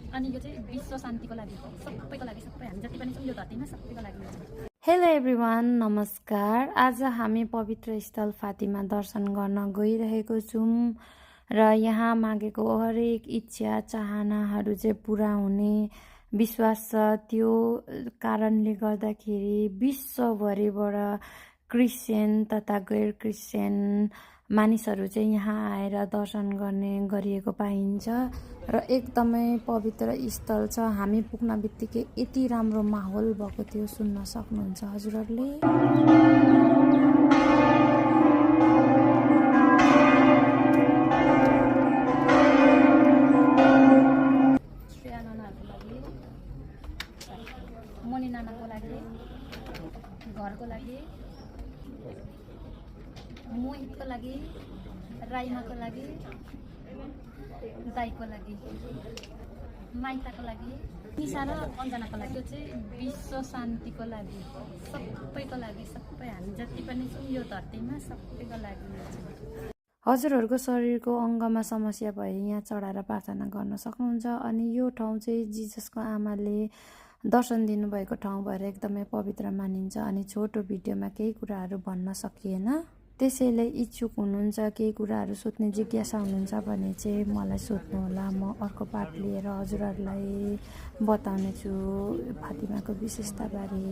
अनि यो चाहिँ विश्व शान्तिको लागि हो, सबैको लागि, सबै हामी जति पनि छौँ यो धरतीमा सबैको लागि हो। हेलो एभ्रिवान, नमस्कार। आज हामी पवित्र स्थल फातिमा दर्शन गर्न गइरहेको छौँ र यहाँ मागेको हरेक इच्छा चाहनाहरू चाहिँ पुरा हुने विश्वास छ। त्यो कारणले गर्दाखेरि विश्वभरिबाट क्रिस्चियन तथा गैर क्रिस्चियन मानिसहरू चाहिँ यहाँ आएर दर्शन गर्ने गरिएको पाइन्छ र एकदमै पवित्र स्थल छ। हामी पुग्न बित्तिकै यति राम्रो माहौल भएको थियो, सुन्न सक्नुहुन्छ हजुरहरूले। मनी नानाको लागि, घरको लागि, मोहितको लागि, राइमाको लागि, दाईको लागि, माइताको लागि, निशा र अन्जनाको लागि। त्यो चाहिँ विश्व शान्तिको लागि, सबैको लागि, सबै हामी जति पनि छौँ यो धरतीमा सबैको लागि। हजुरहरूको शरीरको अङ्गमा समस्या भए यहाँ चढाएर प्रार्थना गर्न सक्नुहुन्छ। अनि यो ठाउँ चाहिँ जिजसको आमाले दर्शन दिनुभएको ठाउँ भएर एकदमै पवित्र मानिन्छ। अनि छोटो भिडियोमा केही कुराहरू भन्न सकिएन, त्यसैले इच्छुक हुनुहुन्छ, केही कुराहरू सोध्ने जिज्ञासा हुनुहुन्छ भने चाहिँ मलाई सोध्नुहोला। म अर्को पार्ट लिएर हजुरहरूलाई बताउनेछु फातिमाको विशेषताबारे।